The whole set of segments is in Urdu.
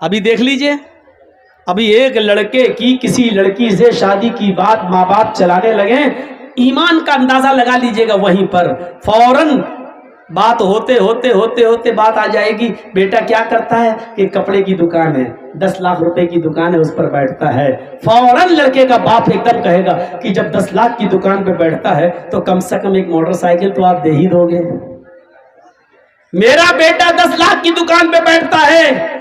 ابھی دیکھ لیجئے، ابھی ایک لڑکے کی کسی لڑکی سے شادی کی بات ماں باپ چلانے لگے، ایمان کا اندازہ لگا لیجئے گا، وہیں پر فوراً بات ہوتے بات آ جائے گی، بیٹا کیا کرتا ہے کہ کپڑے کی دکان ہے، 10 لاکھ روپے کی دکان ہے، اس پر بیٹھتا ہے۔ فوراً لڑکے کا باپ ایک دم کہے گا کہ جب 10 لاکھ کی دکان پہ بیٹھتا ہے تو کم سے کم ایک موٹر سائیکل تو آپ دے ہی دو گے۔ میرا بیٹا 10 لاکھ کی دکان پہ بیٹھتا ہے،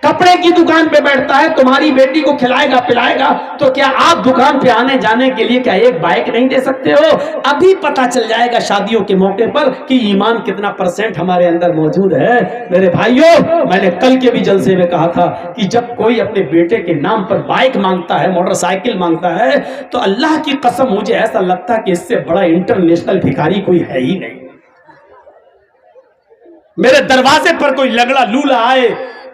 کپڑے کی دکان پہ بیٹھتا ہے، تمہاری بیٹی کو کھلائے گا پلائے گا، تو کیا آپ دکان پہ آنے جانے کے لیے کیا ایک بائک نہیں دے سکتے ہو؟ ابھی پتا چل جائے گا شادیوں کے موقع پر کہ ایمان کتنا % ہمارے اندر موجود ہے۔ میرے بھائیوں، میں نے کل کے بھی جلسے میں کہا تھا کہ جب کوئی اپنے بیٹے کے نام پر بائک مانگتا ہے، موٹر سائیکل مانگتا ہے، تو اللہ کی قسم مجھے ایسا لگتا ہے کہ اس سے بڑا انٹرنیشنل بھکاری کوئی ہے ہی نہیں۔ میرے دروازے پر کوئی لگڑا لولا آئے،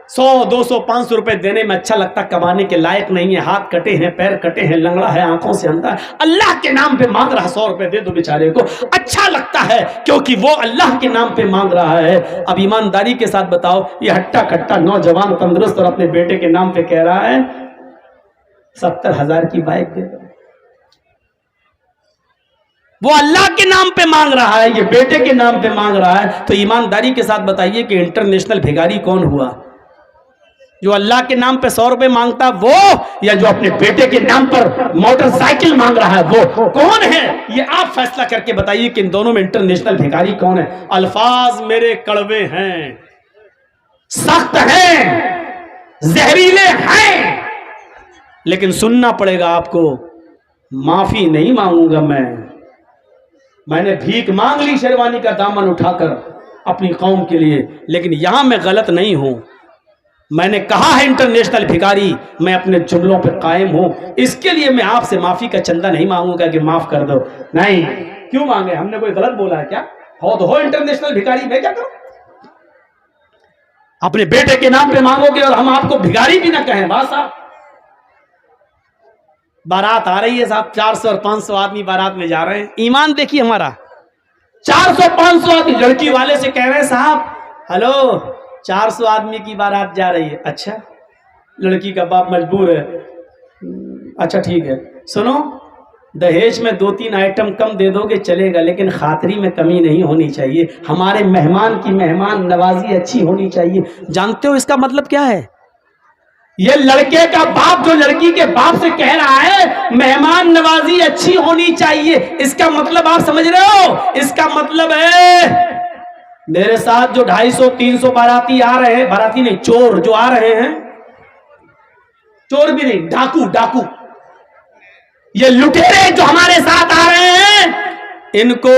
100 200 500 روپے دینے میں اچھا لگتا، کمانے کے لائق نہیں ہے، ہاتھ کٹے ہیں، پیر کٹے ہیں، لنگڑا ہے، آنکھوں سے اندھا ہے، اللہ کے نام پہ مانگ رہا، 100 روپے دے دو بیچارے کو، اچھا لگتا ہے کیونکہ وہ اللہ کے نام پہ مانگ رہا ہے۔ اب ایمانداری کے ساتھ بتاؤ، یہ ہٹا کٹا نوجوان تندرست اور اپنے بیٹے کے نام پہ کہہ رہا ہے 70,000 کی بائک دے دو، وہ اللہ کے نام پہ مانگ رہا ہے، یہ بیٹے کے نام پہ مانگ رہا ہے، تو ایمانداری کے ساتھ بتائیے کہ انٹرنیشنل بھیگاری کون ہوا؟ جو اللہ کے نام پہ 100 روپے مانگتا وہ، یا جو اپنے بیٹے کے نام پر موٹر سائیکل مانگ رہا ہے وہ کون ہے؟ یہ آپ فیصلہ کر کے بتائیے کہ ان دونوں میں انٹرنیشنل بھیگاری کون ہے؟ الفاظ میرے کڑوے ہیں، سخت ہیں، زہریلے ہیں، لیکن سننا پڑے گا آپ کو۔ معافی نہیں مانگوں گا میں نے بھیک مانگ لی شیروانی کا دامن اٹھا کر اپنی قوم کے لیے، لیکن یہاں میں غلط نہیں ہوں۔ میں نے کہا ہے انٹرنیشنل بھکاری، میں اپنے جملوں پہ قائم ہوں، اس کے لیے میں آپ سے معافی کا چندہ نہیں مانگوں گا کہ معاف کر دو، نہیں۔ کیوں مانگے؟ ہم نے کوئی غلط بولا ہے کیا؟ ہو تو ہو انٹرنیشنل بھکاری، میں کیا کروں؟ اپنے بیٹے کے نام پہ مانگو گے اور ہم آپ کو بھکاری بھی نہ کہیں؟ بس صاحب بارات آ رہی ہے صاحب، 400 اور 500 آدمی بارات میں جا رہے ہیں، ایمان دیکھیے ہمارا، 400 500 آدمی، لڑکی والے سے کہہ رہے ہیں صاحب ہلو 400 آدمی کی بارات جا رہی ہے، اچھا لڑکی کا باپ مجبور ہے، اچھا ٹھیک ہے، سنو دہیج میں 2-3 آئٹم کم دے دو گے چلے گا، لیکن خاطری میں کمی نہیں ہونی چاہیے، ہمارے مہمان کی مہمان نوازی اچھی ہونی چاہیے۔ جانتے ہو اس کا مطلب کیا ہے؟ یہ لڑکے کا باپ جو لڑکی کے باپ سے کہہ رہا ہے مہمان نوازی اچھی ہونی چاہیے، اس کا مطلب آپ سمجھ رہے ہو؟ اس کا مطلب ہے میرے ساتھ جو 250-300 باراتی آ رہے ہیں، باراتی نہیں چور جو آ رہے ہیں، چور بھی نہیں، ڈاکو، یہ لٹیرے جو ہمارے ساتھ آ رہے ہیں، ان کو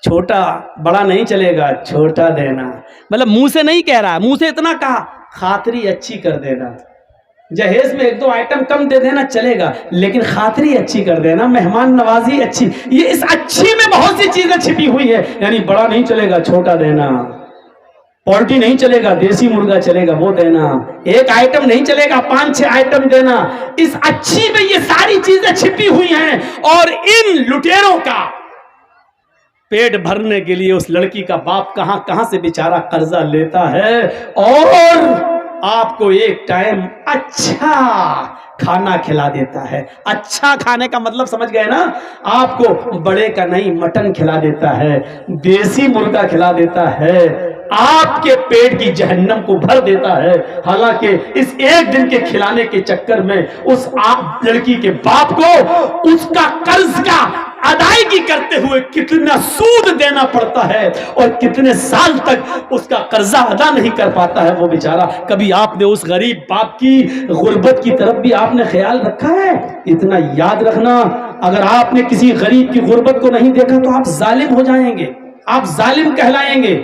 چھوٹا بڑا نہیں چلے گا، چھوٹا دینا، مطلب منہ سے نہیں کہہ رہا، منہ سے اتنا کہا خاطری اچھی کر دینا، جہیز میں 1-2 آئٹم کم دے دینا چلے گا، لیکن خاطری اچھی کر دینا، مہمان نوازی اچھی، یہ اس اچھی میں بہت سی چیزیں چھپی ہوئی ہے، یعنی بڑا نہیں چلے گا چھوٹا دینا، پولٹری نہیں چلے گا دیسی مرغا چلے گا وہ دینا، 1 آئٹم نہیں چلے گا 5-6 آئٹم دینا، اس اچھی میں یہ ساری چیزیں چھپی ہوئی ہیں، اور ان لٹیروں کا پیٹ بھرنے کے لیے اس لڑکی کا باپ کہاں سے بیچارہ قرضہ لیتا ہے، اور آپ کو ایک ٹائم اچھا کھانا کھلا دیتا ہے۔ اچھا کھانے کا مطلب سمجھ گئے نا؟ آپ کو بڑے کا نہیں مٹن کھلا دیتا ہے، دیسی مرغا کھلا دیتا ہے، آپ کے پیٹ کی جہنم کو بھر دیتا ہے، حالانکہ اس ایک دن کے کھلانے کے چکر میں اس لڑکی کے باپ کو اس کا قرض کا ادائیگی کرتے ہوئے کتنا سود دینا پڑتا ہے، اور کتنے سال تک اس کا قرضہ ادا نہیں کر پاتا ہے وہ بیچارہ۔ کبھی آپ نے اس غریب باپ کی غربت کی طرف بھی آپ نے خیال رکھا ہے؟ اتنا یاد رکھنا، اگر آپ نے کسی غریب کی غربت کو نہیں دیکھا تو آپ ظالم ہو جائیں گے، آپ ظالم کہلائیں گے۔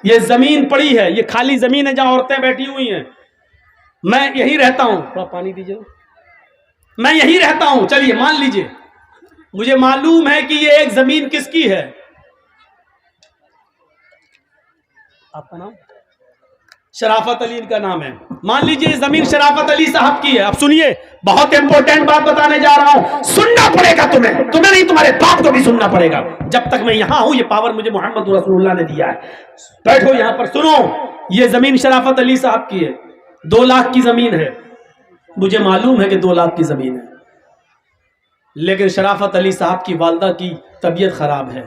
یہ زمین پڑی ہے، یہ خالی زمین ہے جہاں عورتیں بیٹھی ہوئی ہیں، میں یہی رہتا ہوں، تھوڑا پانی دیجیے، میں یہی رہتا ہوں، چلیے مان لیجئے، مجھے معلوم ہے کہ یہ ایک زمین کس کی ہے؟ آپ کا نام؟ شرافت علی ان کا نام ہے، مان لیجئے یہ زمین شرافت علی صاحب کی ہے۔ اب سنیے، بہت امپورٹنٹ بات بتانے جا رہا ہوں، سننا پڑے گا تمہیں نہیں، تمہارے باپ کو بھی سننا پڑے گا۔ جب تک میں یہاں ہوں یہ پاور مجھے محمد رسول اللہ نے دیا ہے، بیٹھو یہاں پر سنو۔ یہ زمین شرافت علی صاحب کی ہے، 2 لاکھ کی زمین ہے، مجھے معلوم ہے کہ 2 لاکھ کی زمین ہے، لیکن شرافت علی صاحب کی والدہ کی طبیعت خراب ہے،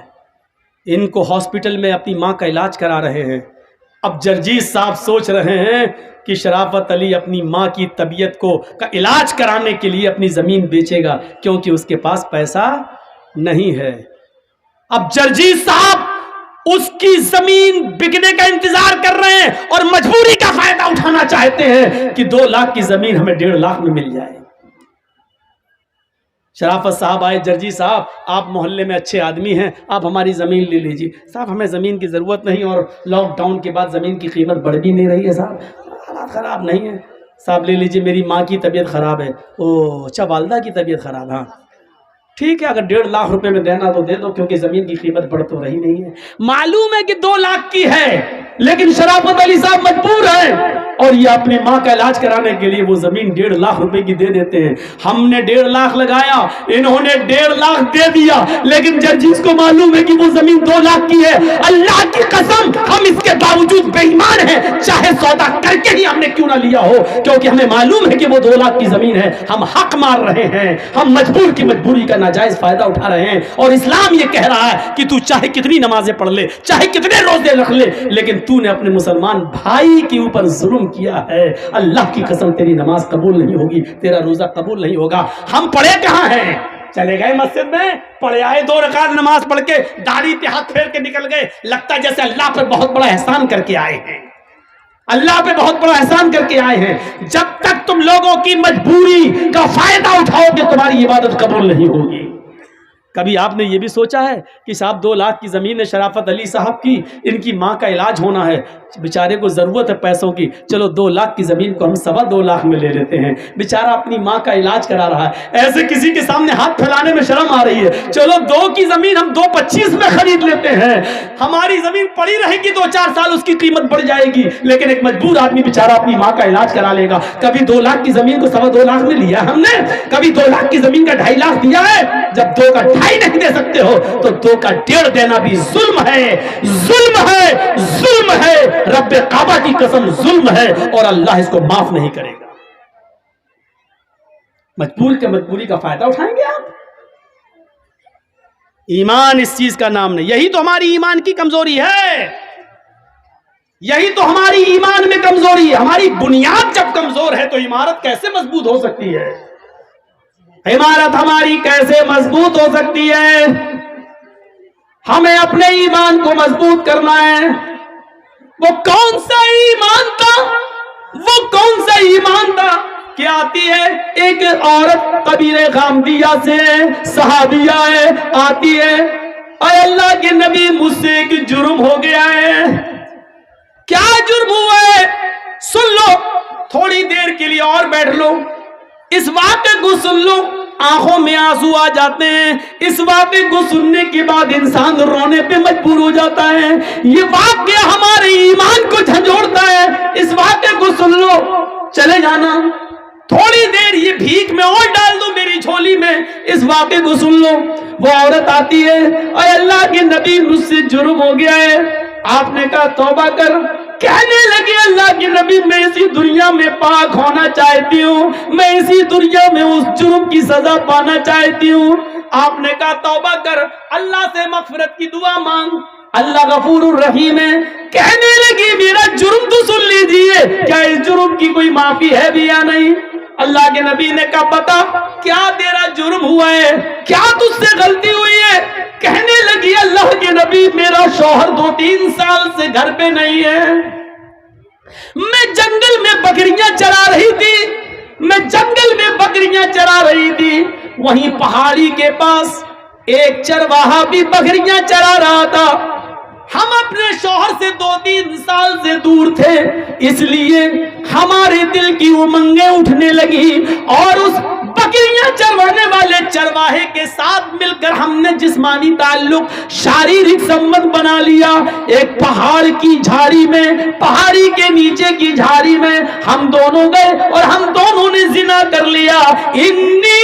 ان کو ہاسپٹل میں اپنی ماں کا علاج کرا رہے ہیں۔ اب جرجیز صاحب سوچ رہے ہیں کہ شرافت علی اپنی ماں کی طبیعت کا علاج کرانے کے لیے اپنی زمین بیچے گا، کیونکہ اس کے پاس پیسہ نہیں ہے۔ اب جرجیز صاحب اس کی زمین بکنے کا انتظار کر رہے ہیں اور مجبوری کا فائدہ اٹھانا چاہتے ہیں کہ 2 لاکھ کی زمین ہمیں 1.5 لاکھ میں مل جائے۔ شرافت صاحب آئے، جرجی صاحب آپ محلے میں اچھے آدمی ہیں، آپ ہماری زمین لے لیجیے۔ صاحب ہمیں زمین کی ضرورت نہیں، اور لاک ڈاؤن کے بعد زمین کی قیمت بڑھ بھی نہیں رہی ہے، صاحب حالات خراب نہیں ہے، صاحب لے لیجیے، میری ماں کی طبیعت خراب ہے۔ اوہ اچھا، والدہ کی طبیعت خراب، ہاں ٹھیک ہے، اگر 1.5 لاکھ روپے میں دینا تو دے دو، کیونکہ زمین کی قیمت بڑھ تو رہی نہیں ہے۔ معلوم ہے کہ 2 لاکھ کی ہے، لیکن شرافت علی صاحب مجبور ہیں، اور یہ اپنی ماں کا علاج کرانے کے لیے وہ زمین 1.5 لاکھ روپے کی دے دیتے ہیں۔ ہم نے 1.5 لاکھ لگایا، انہوں نے 1.5 لاکھ دے دیا، لیکن جرجیز کو معلوم ہے کہ وہ زمین 2 لاکھ کی ہے۔ اللہ کی قسم ہم اس کے باوجود بے ایمان ہیں، چاہے سودا کر کے ہی ہم نے کیوں نہ لیا ہو، کیونکہ ہمیں معلوم ہے کہ وہ 2 لاکھ کی زمین ہے۔ ہم حق مار رہے ہیں، ہم مجبور کی مجبوری کا ناجائز فائدہ اٹھا رہے ہیں، اور اسلام یہ کہہ رہا ہے کہ تو چاہے کتنی نمازیں پڑھ لے، چاہے کتنے روزے رکھ لے، لیکن تو نے اپنے مسلمان بھائی کے اوپر ظلم کیا ہے، اللہ کی قسم تیری نماز قبول نہیں ہوگی، تیرا روزہ قبول نہیں ہوگا۔ ہم پڑھے کہاں ہیں؟ چلے گئے مسجد میں، پڑھے آئے 2 رکعت نماز پڑھ کے داڑھی پہ ہاتھ پھیر کے نکل گئے، لگتا ہے جیسے اللہ پر بہت بڑا احسان کر کے آئے ہیں، اللہ پہ بہت بڑا احسان کر کے آئے ہیں۔ جب تک تم لوگوں کی مجبوری کا فائدہ اٹھاؤ گے تمہاری عبادت قبول نہیں ہوگی۔ کبھی آپ نے یہ بھی سوچا ہے کہ صاحب 2 لاکھ کی زمین ہے شرافت علی صاحب کی، ان کی ماں کا علاج ہونا ہے، بیچارے کو ضرورت ہے پیسوں کی، چلو 2 لاکھ کی زمین کو ہم 2.25 لاکھ میں لے لیتے ہیں، بیچارہ اپنی ماں کا علاج کرا رہا ہے، ایسے کسی کے سامنے ہاتھ پھیلانے میں شرم آ رہی ہے، چلو 2 کی زمین ہم 2.25 میں خرید لیتے ہیں، ہماری زمین پڑی رہے گی 2-4 سال، اس کی قیمت بڑھ جائے گی، لیکن ایک مجبور آدمی بیچارہ اپنی ماں کا علاج کرا لے گا۔ کبھی 2 لاکھ کی زمین کو 2.25 لاکھ میں لیا ہم نے، کبھی 2 لاکھ کی زمین کا 2.5 لاکھ دیا ہے؟ جب 2 کا 2.5 نہیں دے سکتے ہو تو 2 کا 1.5 دینا بھی ظلم ہے، ظلم ہے، ظلم ہے، رب کعبہ کی قسم ظلم ہے، اور اللہ اس کو معاف نہیں کرے گا۔ مجبور کے مجبوری کا فائدہ اٹھائیں گے آپ؟ ایمان اس چیز کا نام نہیں، یہی تو ہماری ایمان کی کمزوری ہے، یہی تو ہماری ایمان میں کمزوری ہے۔ ہماری بنیاد جب کمزور ہے تو عمارت کیسے مضبوط ہو سکتی ہے؟ عمارت ہماری کیسے مضبوط ہو سکتی ہے؟ ہمیں اپنے ایمان کو مضبوط کرنا ہے۔ وہ کون سا ایمان تھا؟ وہ کون سا ایمان تھا کہ آتی ہے ایک عورت قبیلہ غامدیہ سے، صحابیہ ہے، آتی ہے، اے اللہ کے نبی مجھ سے ایک جرم ہو گیا ہے۔ کیا جرم ہوا ہے؟ سن لو، تھوڑی دیر کے لیے اور بیٹھ لو، اس واقعے کو سن لو، آنکھوں میں آنسو آ جاتے ہیں، اس واقعے کو سننے کے بعد انسان رونے پہ مجبور ہو جاتا ہے۔ یہ واقعہ ہمارے ایمان کو جھنجھوڑتا ہے، اس واقعے کو سن لو، چلے جانا، تھوڑی دیر یہ بھیک میں اور ڈال دو میری جھولی میں، اس واقعے کو سن لو۔ وہ عورت آتی ہے، اے اللہ کے نبی مجھ سے جرم ہو گیا ہے۔ آپ نے کہا توبہ کر۔ کہنے لگے اللہ کے نبی میں اسی دنیا میں پاک ہونا چاہتی ہوں، میں اسی دنیا میں اس جرم کی سزا پانا چاہتی ہوں۔ آپ نے کہا توبہ کر، اللہ سے مغفرت کی دعا مانگ، اللہ غفور الرحیم ہے۔ کہنے لگی میرا جرم تو سن لیجئے، کیا اس جرم کی کوئی معافی ہے بھی یا نہیں؟ اللہ کے نبی نے کہا بتا کیا تیرا جرم ہوا ہے، کیا تجھ سے غلطی ہوئی ہے؟ کہنے لگی اللہ کے نبی میرا شوہر 2-3 سال سے گھر پہ نہیں ہے، میں جنگل میں بکریاں چرا رہی تھی، میں جنگل میں بکریاں چرا رہی تھی، وہیں پہاڑی کے پاس ایک چرواہا بھی بکریاں چرا رہا تھا، ہم اپنے شوہر سے 2-3 سال سے دور تھے، اس لیے ہمارے دل کی امنگیں اٹھنے لگی اور اس بکریاں چروانے والے چرواہے کے ساتھ مل کر ہم نے جسمانی تعلق، شاریرک سمبند بنا لیا۔ ایک پہاڑ کی جھاڑی میں، پہاڑی کے نیچے کی جھاڑی میں ہم دونوں گئے اور ہم دونوں نے زنا کر لیا۔ انی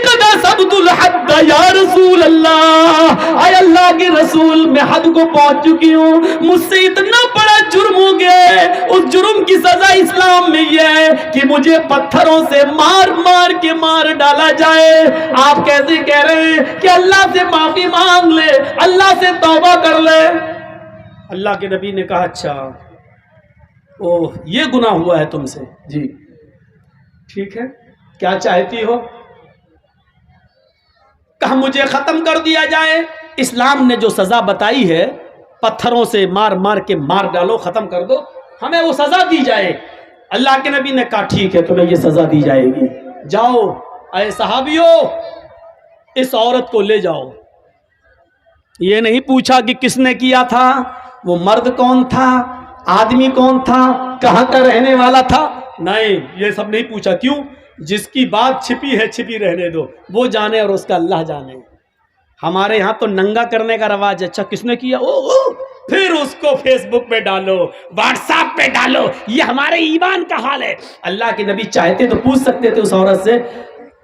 قد ارتكبت الحد یا رسول اللہ، اے اللہ کے رسول میں حد کو پہنچ چکی ہوں، مجھ سے اتنا بڑا جرم ہو گیا ہے، اس جرم کی سزا اسلام میں یہ ہے کہ مجھے پتھروں سے مار مار کے مار ڈالا جائے۔ آپ کیسے کہہ رہے ہیں کہ اللہ سے معافی مانگ لے، اللہ سے توبہ کر لے؟ اللہ کے نبی نے کہا اچھا اوہ یہ گناہ ہوا ہے تم سے، جی ٹھیک ہے، کیا چاہتی ہو؟ کہا مجھے ختم کر دیا جائے۔ اسلام نے جو سزا بتائی ہے پتھروں سے مار مار کے مار ڈالو، ختم کر دو، ہمیں وہ سزا دی جائے۔ اللہ کے نبی نے کہا ٹھیک ہے تمہیں یہ سزا دی جائے گی، جاؤ اے صحابیوں اس عورت کو لے جاؤ۔ یہ نہیں پوچھا کہ کس نے کیا تھا، وہ مرد کون تھا، آدمی کون تھا، کہاں کا رہنے والا تھا، نہیں یہ سب نہیں پوچھا۔ کیوں؟ جس کی بات چھپی ہے چھپی رہنے دو، وہ جانے اور اس کا اللہ جانے۔ ہمارے ہاں تو ننگا کرنے کا رواج ہے، اچھا کس نے کیا، پھر اس کو فیس بک پہ ڈالو، واٹس ایپ پہ ڈالو، یہ ہمارے ایمان کا حال ہے۔ اللہ کے نبی چاہتے تو پوچھ سکتے تھے اس عورت سے،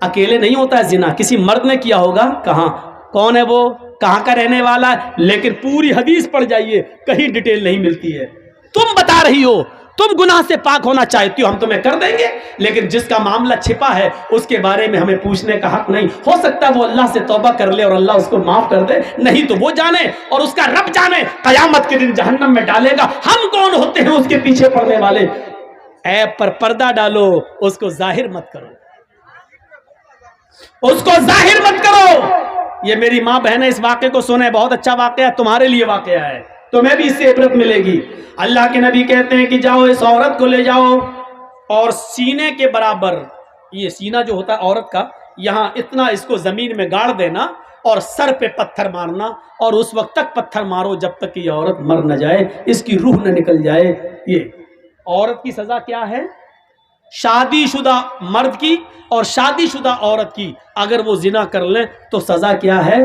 اکیلے نہیں ہوتا ہے زنا، کسی مرد نے کیا ہوگا، کہاں کون ہے وہ، کہاں کا رہنے والا ہے، لیکن پوری حدیث پڑھ جائیے کہیں ڈیٹیل نہیں ملتی ہے۔ تم بتا رہی ہو تم گناہ سے پاک ہونا چاہتی ہو، ہم تمہیں کر دیں گے، لیکن جس کا معاملہ چھپا ہے اس کے بارے میں ہمیں پوچھنے کا حق نہیں۔ ہو سکتا ہے وہ اللہ سے توبہ کر لے اور اللہ اس کو معاف کر دے، نہیں تو وہ جانے اور اس کا رب جانے، قیامت کے دن جہنم میں ڈالے گا۔ ہم کون ہوتے ہیں اس کے پیچھے پڑنے والے؟ عیب پر پردہ ڈالو، اس کو ظاہر مت کرو، اس کو ظاہر مت کرو۔ یہ میری ماں بہنیں اس واقعے کو سنیں، بہت اچھا واقعہ ہے، تمہارے لیے واقعہ ہے، تمہیں بھی اس سے عبرت ملے گی۔ اللہ کے نبی کہتے ہیں کہ جاؤ اس عورت کو لے جاؤ اور سینے کے برابر، یہ سینہ جو ہوتا ہے عورت کا، یہاں اتنا اس کو زمین میں گاڑ دینا اور سر پہ پتھر مارنا، اور اس وقت تک پتھر مارو جب تک کہ یہ عورت مر نہ جائے، اس کی روح نہ نکل جائے۔ یہ عورت کی سزا کیا ہے؟ شادی شدہ مرد کی اور شادی شدہ عورت کی اگر وہ زنا کر لیں تو سزا کیا ہے؟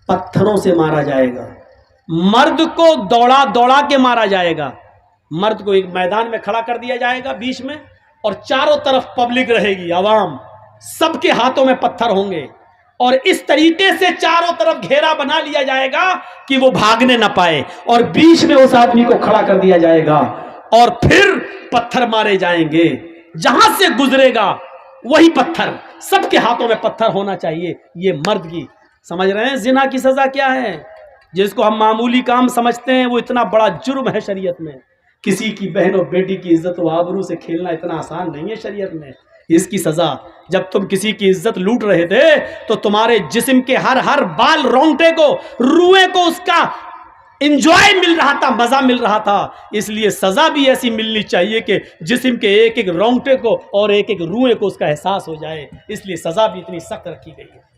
پتھروں سے مارا جائے گا۔ مرد کو دوڑا دوڑا کے مارا جائے گا، مرد کو ایک میدان میں کھڑا کر دیا جائے گا بیچ میں، اور چاروں طرف پبلک رہے گی، عوام، سب کے ہاتھوں میں پتھر ہوں گے، اور اس طریقے سے چاروں طرف گھیرا بنا لیا جائے گا کہ وہ بھاگنے نہ پائے، اور بیچ میں اس آدمی کو کھڑا کر دیا جائے گا، اور پھر پتھر مارے جائیں گے، جہاں سے گزرے گا وہی پتھر، سب کے ہاتھوں میں پتھر ہونا چاہیے۔ یہ مرد کی، سمجھ رہے ہیں زنا کی سزا کیا ہے؟ جس کو ہم معمولی کام سمجھتے ہیں وہ اتنا بڑا جرم ہے شریعت میں۔ کسی کی بہن اور بیٹی کی عزت و آبرو سے کھیلنا اتنا آسان نہیں ہے شریعت میں۔ اس کی سزا، جب تم کسی کی عزت لوٹ رہے تھے تو تمہارے جسم کے ہر بال رونگٹے کو، روئے کو اس کا انجوائے مل رہا تھا، مزہ مل رہا تھا، اس لیے سزا بھی ایسی ملنی چاہیے کہ جسم کے ایک ایک رونگٹے کو اور ایک ایک روئے کو اس کا احساس ہو جائے، اس لیے سزا بھی اتنی سخت رکھی گئی ہے۔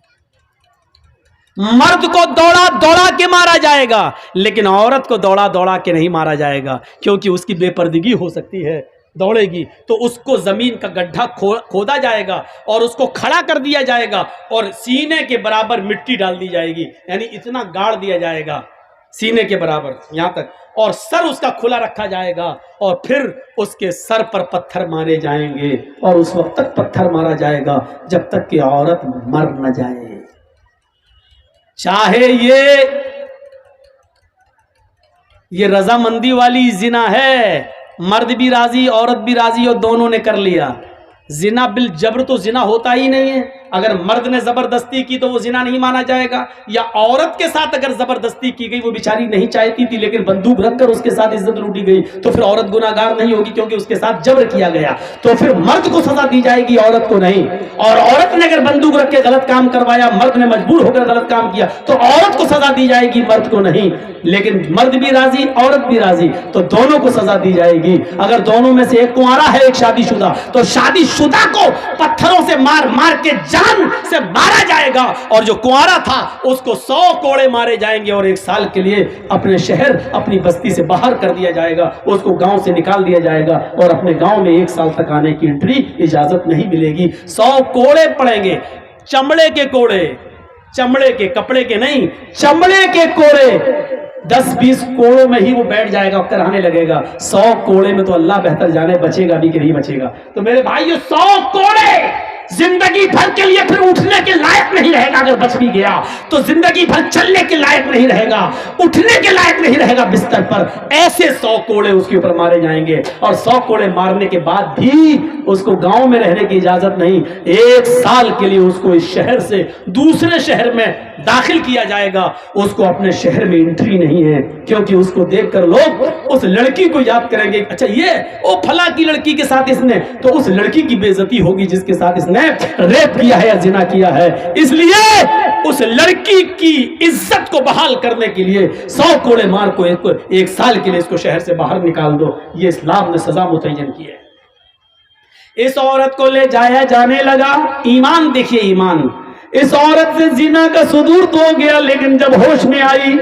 مرد کو دوڑا دوڑا کے مارا جائے گا، لیکن عورت کو دوڑا دوڑا کے نہیں مارا جائے گا، کیونکہ اس کی بے پردگی ہو سکتی ہے، دوڑے گی تو اس کو زمین کا گڈھا کھودا جائے گا اور اس کو کھڑا کر دیا جائے گا اور سینے کے برابر مٹی ڈال دی جائے گی، یعنی اتنا گاڑ دیا جائے گا سینے کے برابر یہاں تک، اور سر اس کا کھلا رکھا جائے گا، اور پھر اس کے سر پر پتھر مارے جائیں گے، اور اس وقت تک پتھر مارا جائے گا جب تک کہ عورت مر نہ جائے۔ چاہے یہ رضامندی والی زنا ہے، مرد بھی راضی عورت بھی راضی اور دونوں نے کر لیا۔ زنا بالجبر تو زنا ہوتا ہی نہیں ہے، اگر مرد نے زبردستی کی تو وہ زنا نہیں مانا جائے گا، یا عورت کے ساتھ اگر زبردستی کی گئی، وہ بیچاری نہیں چاہتی تھی لیکن بندوق رکھ کر اس کے ساتھ عزت لوٹی گئی، تو پھر عورت گناہگار نہیں ہوگی کیونکہ اس کے ساتھ جبر کیا گیا، تو پھر مرد کو سزا دی جائے گی عورت کو نہیں۔ اور عورت نے اگر بندوق رکھ کے غلط کام کروایا، مرد نے مجبور ہو کر غلط کام کیا، تو عورت کو سزا دی جائے گی، مرد کو نہیں۔ لیکن مرد بھی راضی عورت بھی راضی تو دونوں کو سزا دی جائے گی۔ اگر دونوں میں سے ایک کنوارا ہے ایک شادی شدہ، تو شادی شدہ کو پتھروں سے مار مار کے جان سے مارا جائے گا، اور جو کنوارا تھا اس کو 100 کوڑے مارے جائیں گے، اور 1 سال کے لیے اپنے شہر اپنی بستی سے باہر کر دیا جائے گا، اس کو گاؤں سے نکال دیا جائے گا، اور اپنے گاؤں میں 1 سال تک آنے کی انٹری اجازت نہیں ملے گی۔ 100 کوڑے پڑیں گے، چمڑے کے کوڑے، چمڑے کے، کپڑے کے نہیں، چمڑے کے کوڑے۔ 10-20 کوڑوں میں ہی وہ بیٹھ جائے گا، کرانے لگے گا۔ 100 کوڑے میں تو اللہ بہتر جانے بچے گا بھی کہ نہیں بچے گا۔ تو میرے بھائیو 100 کوڑے زندگی بھر کے لیے پھر اٹھنے کے لائق نہیں رہے گا. اگر بچ بھی گیا تو زندگی بھر چلنے کے لائق نہیں رہے گا, اٹھنے کے لائق نہیں رہے گا بستر پر. ایسے 100 کوڑے اس کے اوپر مارے جائیں گے, اور 100 کوڑے مارنے کے بعد بھی اس کو گاؤں میں رہنے کی اجازت نہیں. 1 سال کے لیے اس کو اس شہر سے دوسرے شہر میں داخل کیا جائے گا. اس کو اپنے شہر میں انٹری نہیں ہے, کیونکہ اس کو دیکھ کر لوگ اس لڑکی کو یاد کریں گے, اچھا یہ وہ فلاں کی لڑکی کے ساتھ اس نے, تو اس لڑکی کی بے عزتی ہوگی جس کے ساتھ اس نے ریپ کیا ہے یا زنا کیا ہے. اس لیے اس لڑکی کی عزت کو بحال کرنے کے لیے 100 کوڑے مار کو 1 سال کے لیے اس کو شہر سے باہر نکال دو. یہ اسلام نے سزا متعین کی ہے. اس عورت کو لے جایا جانے لگا. ایمان دیکھیے, ایمان. اس عورت سے زنا کا صدور تو ہو گیا, لیکن جب ہوش میں آئی,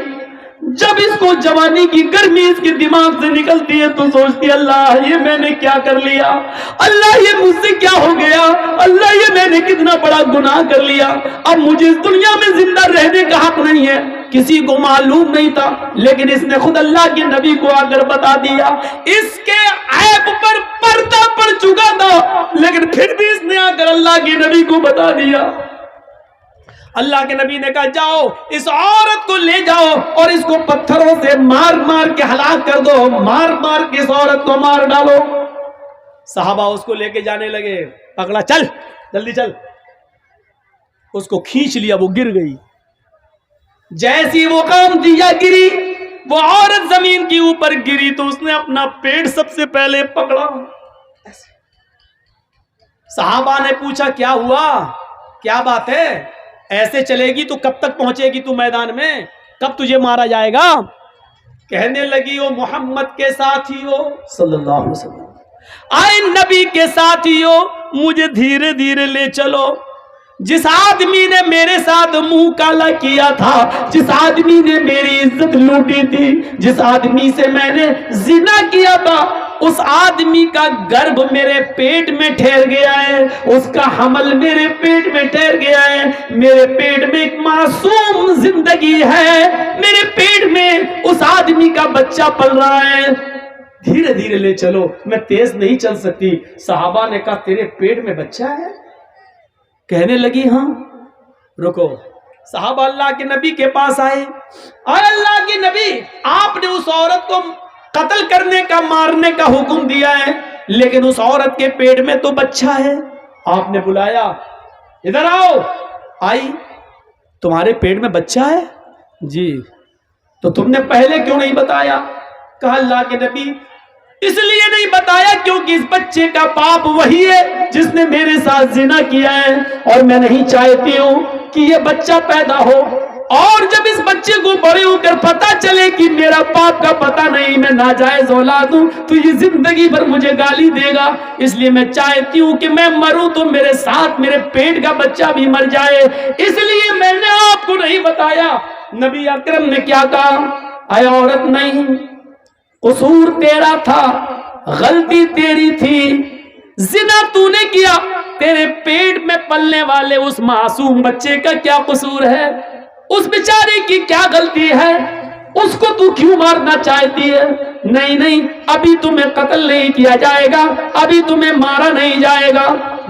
جب اس کو جوانی کی گرمی اس کے دماغ سے نکلتی ہے تو سوچتی ہے اللہ یہ میں نے کیا کر لیا, اللہ یہ مجھ سے کیا ہو گیا, اللہ یہ میں نے کتنا بڑا گناہ کر لیا, اب مجھے اس دنیا میں زندہ رہنے کا حق نہیں ہے. کسی کو معلوم نہیں تھا, لیکن اس نے خود اللہ کے نبی کو آ کر بتا دیا. اس کے عیب پر پردہ پڑ چکا تھا, لیکن پھر بھی اس نے آ کر اللہ کے نبی کو بتا دیا. اللہ کے نبی نے کہا جاؤ اس عورت کو لے جاؤ اور اس کو پتھروں سے مار مار کے ہلاک کر دو, مار مار کے اس عورت کو مار ڈالو. صحابہ اس کو لے کے جانے لگے, پکڑا, چل جلدی چل. اس کو کھینچ لیا, وہ گر گئی. جیسی وہ کام دیا گری, وہ عورت زمین کے اوپر گری تو اس نے اپنا پیٹ سب سے پہلے پکڑا. صحابہ نے پوچھا کیا ہوا, کیا بات ہے, ایسے چلے گی تو کب تک پہنچے گی تو میدان میں, کب تجھے مارا جائے گا. کہنے لگی وہ محمد کے ساتھی ہو صلی اللہ علیہ وسلم, آئے نبی کے ساتھی ہو, مجھے دھیرے دھیرے لے چلو. جس آدمی نے میرے ساتھ منہ کالا کیا تھا, جس آدمی نے میری عزت لوٹی تھی, جس آدمی سے میں نے زنا کیا تھا, اس آدمی کا گرب میرے پیٹ میں ٹھہر گیا ہے, اس کا حمل میرے پیٹ میں ٹھہر گیا ہے. میرے پیٹ میں ایک معصوم زندگی ہے, میرے پیٹ میں اس آدمی کا بچہ پل رہا ہے. دھیرے دھیرے لے چلو, میں تیز نہیں چل سکتی. صحابہ نے کہا تیرے پیٹ میں بچہ ہے؟ کہنے لگی ہاں. رکو, صحابہ اللہ کے نبی کے پاس آئے. اے اللہ کے نبی, آپ نے اس عورت کو قتل کرنے کا, مارنے کا حکم دیا ہے, لیکن اس عورت کے پیٹ میں تو بچہ ہے. آپ نے بلایا, ادھر آؤ. آئی, تمہارے پیٹ میں بچہ ہے؟ جی. تو تم نے پہلے کیوں نہیں بتایا؟ کہا اللہ کے نبی اس لیے نہیں بتایا کیونکہ اس بچے کا باپ وہی ہے جس نے میرے ساتھ زنا کیا ہے, اور میں نہیں چاہتی ہوں کہ یہ بچہ پیدا ہو, اور جب اس بچے کو بڑے ہو کر پتا چلے کہ میرا باپ کا پتہ نہیں, میں ناجائز اولاد ہوں, تو یہ زندگی بھر مجھے گالی دے گا. اس لیے میں چاہتی ہوں کہ میں مروں تو میرے ساتھ میرے پیٹ کا بچہ بھی مر جائے, اس لیے میں نے آپ کو نہیں بتایا. نبی اکرم نے کیا کہا, اے عورت نہیں, قصور تیرا تھا, غلطی تیری تھی, زنا تو نے کیا, تیرے پیٹ میں پلنے والے اس معصوم بچے کا کیا قصور ہے, اس بیچارے کی کیا غلطی ہے, اس کو تو کیوں مارنا چاہتی ہے؟ نہیں نہیں, ابھی تمہیں قتل نہیں کیا جائے گا, ابھی تمہیں مارا نہیں جائے گا.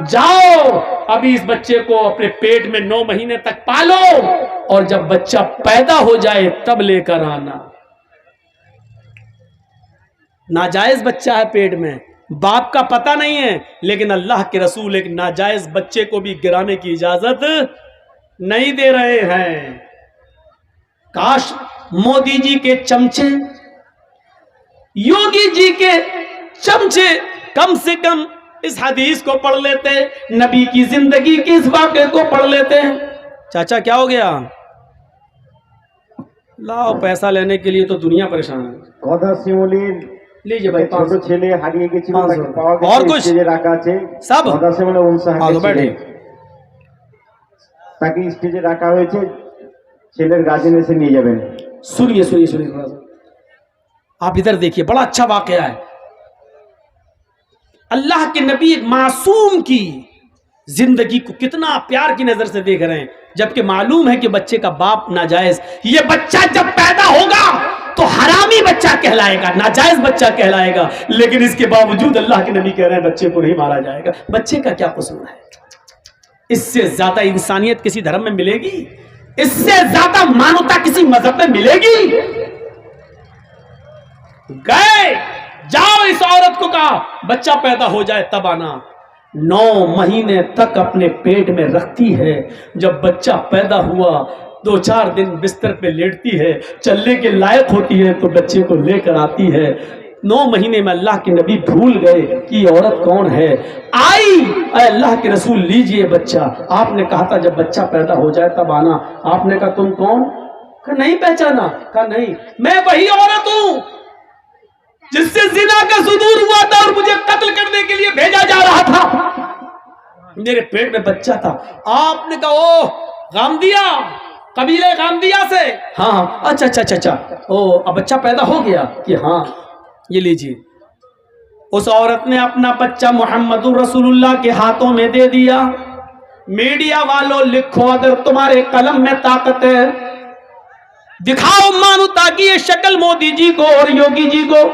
جاؤ ابھی اس بچے کو اپنے پیٹ میں 9 مہینے تک پالو, اور جب بچہ پیدا ہو جائے تب لے کر آنا. ناجائز بچہ ہے پیٹ میں, باپ کا پتہ نہیں ہے, لیکن اللہ کے رسول ایک ناجائز بچے کو بھی گرانے کی اجازت نہیں دے رہے ہیں. کاش مودی جی کے چمچے, یوگی جی کے چمچے کم سے کم اس حدیث کو پڑھ لیتے, نبی کی زندگی کے اس واقعے کو پڑھ لیتے. چاچا کیا ہو گیا؟ لاؤ پیسہ لینے کے لیے تو دنیا پریشان ہے. لیجیے بھائی, اور کچھ سب بیٹھے তাকে স্টেজে রাখা হয়েছে, ছেলের গার্জেন এসে নিয়ে যাবেন. سنیے سنیے سنیے تھوڑا سا, آپ ادھر دیکھیے, بڑا اچھا واقعہ ہے. اللہ کے نبی ایک معصوم کی زندگی کو کتنا پیار کی نظر سے دیکھ رہے ہیں, جبکہ معلوم ہے کہ بچے کا باپ ناجائز. یہ بچہ جب پیدا ہوگا تو حرامی بچہ کہلائے گا, ناجائز بچہ کہلائے گا, لیکن اس کے باوجود اللہ کے نبی کہہ رہے ہیں بچے کو نہیں مارا جائے گا. بچے کا کیا قصور ہے؟ اس سے زیادہ انسانیت کسی دھرم میں ملے گی؟ اس سے زیادہ مانوتا کسی مذہب میں ملے گی؟ گئے جاؤ اس عورت کو کہا بچہ پیدا ہو جائے تب آنا. 9 مہینے تک اپنے پیٹ میں رکھتی ہے. جب بچہ پیدا ہوا 2-4 دن بستر پہ لیٹتی ہے, چلنے کے لائق ہوتی ہے تو بچے کو لے کر آتی ہے. 9 مہینے میں اللہ کے نبی بھول گئے کہ یہ عورت کون ہے. آئی, اے اللہ کے رسول لیجئے بچہ. آپ نے کہا تھا جب بچہ پیدا ہو جائے تب آنا. آپ نے کہا تم کون؟ کہا نہیں پہچانا. کہا نہیں, میں وہی عورت ہوں جس سے زنا کا صدور ہوا تھا اور مجھے قتل کرنے کے لیے بھیجا جا رہا تھا. میرے پیٹ میں بچہ تھا. آپ نے کہا او غامدیہ, قبیلہ غامدیہ سے؟ ہاں. اچھا. او اب بچہ پیدا ہو گیا؟ کہ ہاں. یہ لیجیے. اس عورت نے اپنا بچہ محمد رسول اللہ کے ہاتھوں میں دے دیا. میڈیا والوں لکھو اگر تمہارے قلم میں طاقت ہے, دکھاؤ مانو تاکہ یہ شکل مودی جی کو اور یوگی جی کو.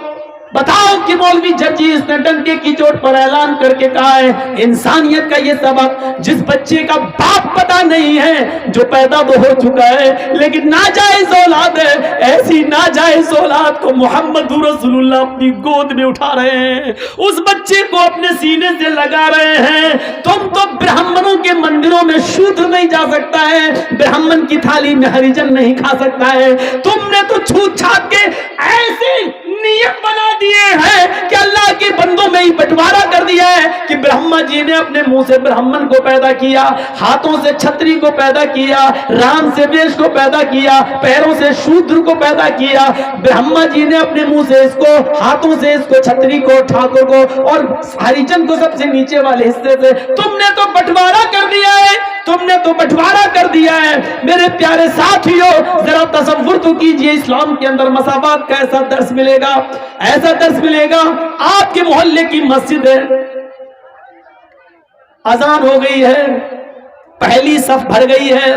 بتاؤ کہ مولوی ججی اس نے ڈنڈے کی چوٹ پر اعلان کر کے کہا ہے انسانیت کا یہ سبق, جس بچے کا باپ پتہ نہیں ہے جو پیدا وہ ہو چکا ہے لیکن ناجائز اولاد ہے, ایسی ناجائز اولاد کو محمد رسول اللہ اپنی گود میں اٹھا رہے ہیں, اس بچے کو اپنے سینے سے لگا رہے ہیں. تم تو برہمنوں کے مندروں میں شودر نہیں جا سکتا ہے, برہمن کی تھالی میں ہریجن نہیں کھا سکتا ہے. تم نے تو چھوت چھات کے ایسے نیت بنا دیے ہیں کہ اللہ کے بندوں میں ہی بٹوارا کر دیا ہے کہ برہما جی نے اپنے منہ سے برہمن کو پیدا کیا, ہاتھوں سے چھتری کو پیدا کیا, رام سے ویش کو پیدا کیا, پیروں سے شودر کو پیدا کیا. برہما جی نے اپنے منہ سے اس کو, ہاتھوں سے اس کو, چھتری کو, ٹھاکر کو اور ہریجن کو سب سے نیچے والے حصے سے. تم نے تو بٹوارا کر دیا ہے, تم نے تو بٹوارا کر دیا ہے. میرے پیارے ساتھیو ذرا تصور تو کیجئے اسلام کے اندر مساوات کا ایسا درس ملے گا, ایسا درس ملے گا. آپ کے محلے کی مسجد ہے, اذان ہو گئی ہے, پہلی صف بھر گئی ہے,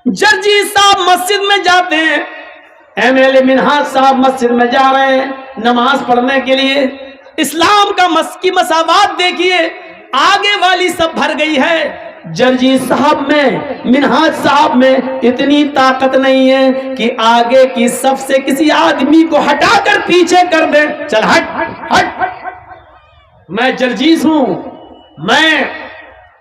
جرجی صاحب مسجد میں جاتے ہیں, ایم ایل اے منہاج صاحب مسجد میں جا رہے ہیں نماز پڑھنے کے لیے. اسلام کا کی مساوات دیکھیے, آگے والی صف بھر گئی ہے, جرجی صاحب میں, منہاج صاحب میں اتنی طاقت نہیں ہے کہ آگے کی صف سے کسی آدمی کو ہٹا کر پیچھے کر دے. چل ہٹ, میں جرجیس ہوں, میں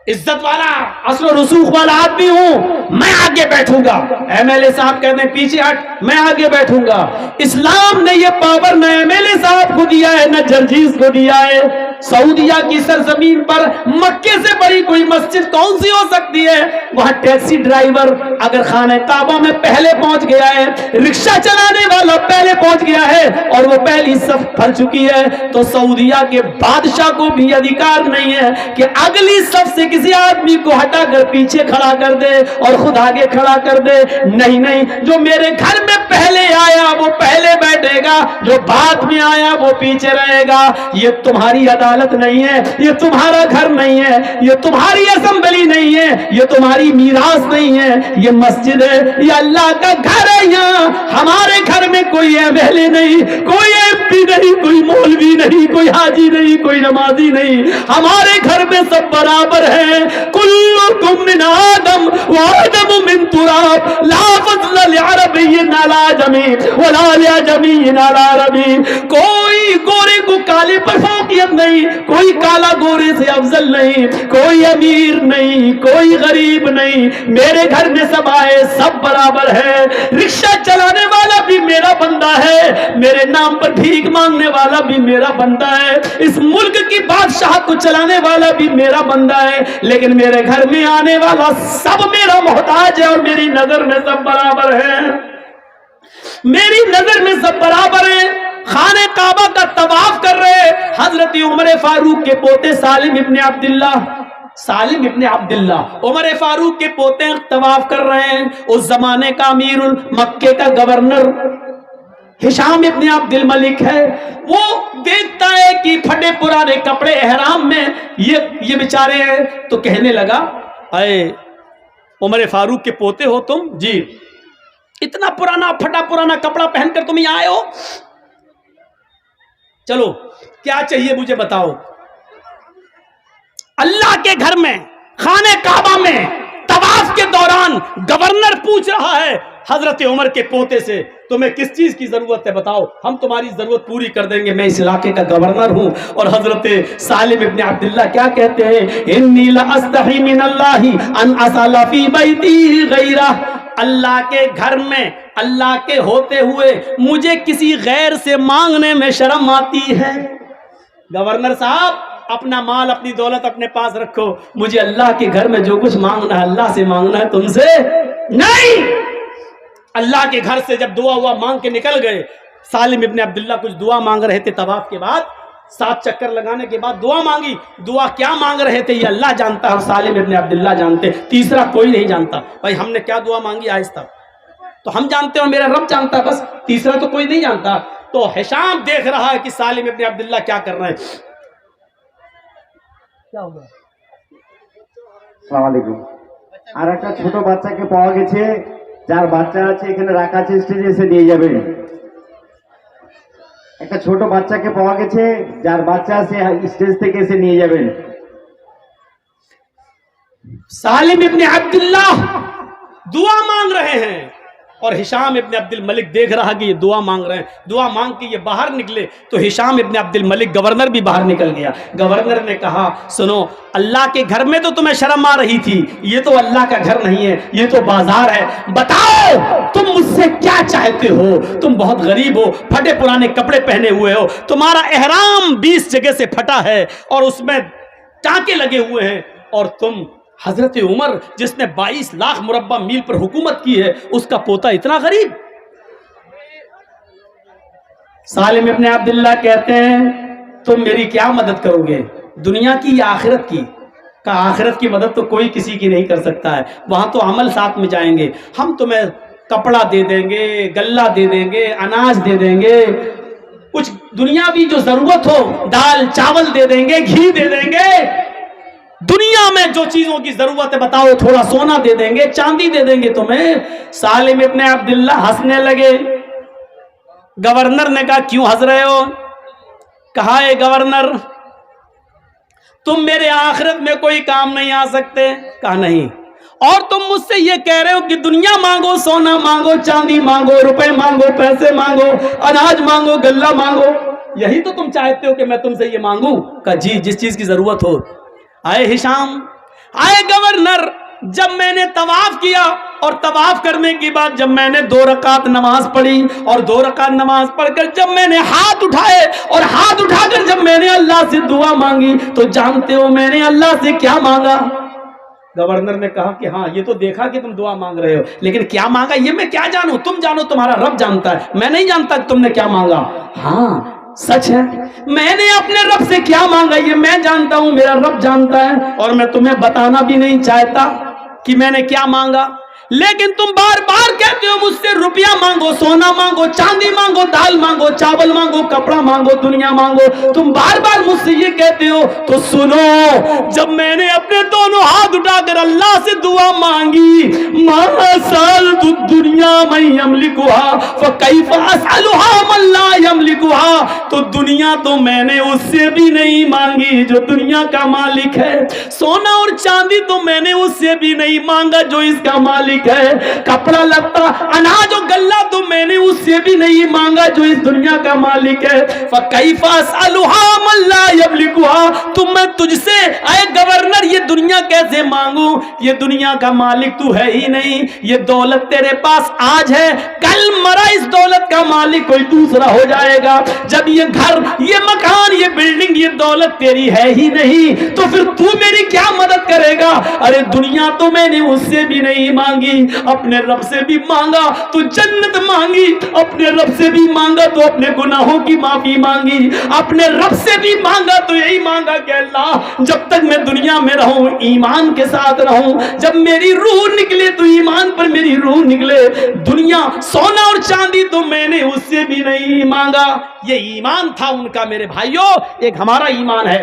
عزت والا اصل و رسوخ والا آدمی ہوں, میں آگے بیٹھوں گا. ایم ایل اے صاحب کہتے ہیں پیچھے ہٹ, میں آگے بیٹھوں گا. اسلام نے یہ پاور نہ ایم ایل اے صاحب کو دیا ہے نہ جرجیس کو دیا ہے. سعودیہ کی سرزمین پر مکے سے بڑی کوئی مسجد کون سی ہو سکتی ہے؟ وہاں ٹیکسی ڈرائیور اگر خانہ کعبہ میں پہلے پہنچ گیا ہے, رکشہ چلانے والا پہلے پہنچ گیا ہے اور وہ پہلی صف بھر چکی ہے, تو سعودیہ کے بادشاہ کو بھی ادھیکار نہیں ہے کہ اگلی صف سے کسی آدمی کو ہٹا کر پیچھے کھڑا کر دے اور خود آگے کھڑا کر دے. نہیں, جو میرے گھر میں پہلے آیا وہ پہلے بیٹھے گا, جو بعد میں آیا وہ پیچھے رہے گا. یہ تمہاری عدالت نہیں ہے, یہ تمہارا گھر نہیں ہے, یہ تمہاری اسمبلی نہیں ہے, یہ تمہاری میراث نہیں ہے, یہ مسجد ہے, یہ اللہ کا گھر ہے. یہاں ہمارے گھر میں کوئی ایم ایل اے نہیں, کوئی ایم پی نہیں, کوئی مولوی نہیں, کوئی حاجی نہیں, کوئی نمازی نہیں. ہمارے گھر میں سب برابر ہیں. کلکم من آدم وآدم من تراب, لا فضل لعربی علی عجمی ولا لعجمی علی عربی. کوئی گورے کو کالے پر فوقیت نہیں, کوئی کالا گورے سے افضل نہیں, کوئی امیر نہیں, کوئی غریب نہیں. میرے گھر میں سب آئے, سب برابر ہے. رکشہ چلانے والا بھی میرا بندہ ہے, میرے نام پر بھیک مانگنے والا بھی میرا بندہ ہے, اس ملک کی بادشاہ کو چلانے والا بھی میرا بندہ ہے, لیکن میرے گھر میں آنے والا سب میرا محتاج ہے اور میری نظر میں سب برابر ہے. میری نظر میں سب برابر ہیں. خانہ کعبہ کا طواف کر رہے حضرت عمر فاروق کے پوتے سالم ابن عبداللہ عمر فاروق کے پوتے طواف کر رہے ہیں. اس زمانے کا امیر مکے کا گورنر ہشام ابن عبد الملک ہے. وہ دیکھتا ہے کہ پھٹے پرانے کپڑے احرام میں یہ بیچارے ہیں, تو کہنے لگا اے عمر فاروق کے پوتے ہو تم؟ جی. اتنا پرانا پھٹا پرانا کپڑا پہن کر تم یہاں آئے ہو, چلو کیا چاہیے مجھے بتاؤ. اللہ کے گھر میں خانہ کعبہ میں طواف کے دوران گورنر پوچھ رہا ہے حضرت عمر کے پوتے سے تمہیں کس چیز کی ضرورت ہے بتاؤ، ہم تمہاری ضرورت پوری کر دیں گے، میں اس علاقے کا گورنر ہوں۔ اور حضرت سالم ابن عبداللہ کیا کہتے ہیں، انی لاستحی من اللہ ان اسال فی بیتی غیرہ، اللہ کے گھر میں اللہ کے ہوتے ہوئے مجھے کسی غیر سے مانگنے میں شرم آتی ہے۔ گورنر صاحب اپنا مال اپنی دولت اپنے پاس رکھو، مجھے اللہ کے گھر میں جو کچھ مانگنا ہے اللہ سے مانگنا ہے، تم سے نہیں۔ اللہ کے گھر سے جب دعا ہوا مانگ کے نکل گئے، سالم ابن عبداللہ کچھ دعا مانگ رہے تھے طواف کے بعد، 7 چکر لگانے کے بعد دعا مانگی۔ دعا کیا مانگ رہے تھے یہ اللہ جانتا ہے اور سالم ابن عبداللہ جانتے، تیسرا کوئی نہیں جانتا۔ بھائی ہم نے کیا دعا مانگی آہستہ تو ہم جانتے ہیں اور میرا رب جانتا ہے، بس تیسرا تو کوئی نہیں جانتا۔ تو ہشام دیکھ رہا ہے کہ سالم ابن عبداللہ کیا کر رہے ہیں۔ کیا ہوگا؟ আসসালামু আলাইকুম। আর একটা ছোট বাচ্চাকে পাওয়া গেছে, যার বাচ্চা আছে এখানে রাখা আছে, স্টেজে এসে নিয়ে যাবেন। একটা ছোট বাচ্চাকে পাওয়া গেছে, যার বাচ্চা আছে স্টেজ থেকে এসে নিয়ে যাবেন। سالم ابن عبداللہ دعا مانگ رہے ہیں اور ہشام ابن عبد الملک دیکھ رہا کہ یہ دعا مانگ رہے ہیں۔ دعا مانگ کے یہ باہر نکلے تو ہشام ابن عبد الملک گورنر بھی باہر نکل گیا۔ گورنر نے کہا سنو، اللہ کے گھر میں تو تمہیں شرم آ رہی تھی، یہ تو اللہ کا گھر نہیں ہے، یہ تو بازار ہے، بتاؤ تم مجھ سے کیا چاہتے ہو؟ تم بہت غریب ہو، پھٹے پرانے کپڑے پہنے ہوئے ہو، تمہارا احرام 20 جگہ سے پھٹا ہے اور اس میں ٹانکے لگے ہوئے ہیں، اور تم حضرت عمر جس نے 22 لاکھ مربع میل پر حکومت کی ہے اس کا پوتا اتنا غریب۔ سالم ابن عبداللہ کہتے ہیں تم میری کیا مدد کرو گے، دنیا کی یا آخرت کی؟ کہا آخرت کی مدد تو کوئی کسی کی نہیں کر سکتا ہے، وہاں تو عمل ساتھ میں جائیں گے، ہم تمہیں کپڑا دے دیں گے، غلہ دے دیں گے، اناج دے دیں گے، کچھ دنیاوی جو ضرورت ہو دال چاول دے دیں گے، گھی دے دیں گے، دنیا میں جو چیزوں کی ضرورت ہے بتاؤ، تھوڑا سونا دے دیں گے، چاندی دے دیں گے تمہیں۔ سالم ابن عبداللہ ہنسنے لگے۔ گورنر نے کہا کیوں ہنس رہے ہو؟ کہا اے گورنر تم میرے آخرت میں کوئی کام نہیں آ سکتے؟ کہا نہیں، اور تم مجھ سے یہ کہہ رہے ہو کہ دنیا مانگو، سونا مانگو، چاندی مانگو، روپے مانگو، پیسے مانگو، اناج مانگو، غلہ مانگو، یہی تو تم چاہتے ہو کہ میں تم سے یہ مانگوں؟ کہا جی، جس چیز کی ضرورت ہو۔ آئے ہشام، آئے گورنر، جب میں نے طواف کیا اور طواف کرنے کے بعد جب میں نے 2 رکعت نماز پڑھی اور 2 رکعت نماز پڑھ کر جب میں نے ہاتھ اٹھائے اور ہاتھ اٹھا کر جب میں نے اللہ سے دعا مانگی تو جانتے ہو میں نے اللہ سے کیا مانگا؟ گورنر نے کہا کہ ہاں یہ تو دیکھا کہ تم دعا مانگ رہے ہو، لیکن کیا مانگا یہ میں کیا جانوں؟ تم جانو، تمہارا رب جانتا ہے، میں نہیں جانتا کہ تم نے کیا مانگا۔ ہاں سچ ہے، میں نے اپنے رب سے کیا مانگا یہ میں جانتا ہوں، میرا رب جانتا ہے، اور میں تمہیں بتانا بھی نہیں چاہتا کہ میں نے کیا مانگا، لیکن تم بار بار کہتے ہو مجھ سے روپیہ مانگو، سونا مانگو، چاندی مانگو، دال مانگو، چاول مانگو، کپڑا مانگو، دنیا مانگو، تم بار بار مجھ سے یہ کہتے ہو۔ تو سنو، جب میں نے اپنے دونوں ہاتھ اٹھا کر اللہ سے دعا مانگی، ما سألت الدنیا من یملکها فکیف اسألها من لا یملکها، تو دنیا تو میں نے اس سے بھی نہیں مانگی جو دنیا کا مالک ہے، سونا اور چاندی تو میں نے اس سے بھی نہیں مانگا جو اس کا مالک ہے، کپڑا لتا اناج و غلہ تو میں نے اس سے بھی نہیں مانگا جو اس دنیا کا مالک ہے، فکیف اسألها من لا یملکها، تو میں تجھ سے اے گورنر یہ دنیا کیسے مانگوں؟ یہ دنیا کا مالک تو ہے ہی نہیں، یہ دولت تیرے پاس آج ہے، کل مرا اس دولت کا مالک کوئی دوسرا ہو جائے گا، جب یہ گھر، یہ مکان، یہ بلڈنگ، یہ دولت تیری ہے ہی نہیں تو پھر تو میری کیا مدد کرے گا؟ ارے دنیا تو میں نے اس سے بھی نہیں مانگی، اپنے رب سے بھی مانگا تو جنت مانگی، اپنے رب سے بھی مانگا تو اپنے گناہوں کی معافی مانگی، اپنے رب سے بھی مانگا تو یہی مانگا کہ اللہ جب تک میں دنیا میں رہوں ایمان کے ساتھ رہوں، جب میری روح نکلے تو ایمان پر میری روح نکلے، دنیا سونا اور چاندی تو میں نے اس سے بھی نہیں مانگا۔ یہ ایمان تھا ان کا میرے بھائیوں، ایک ہمارا ایمان ہے۔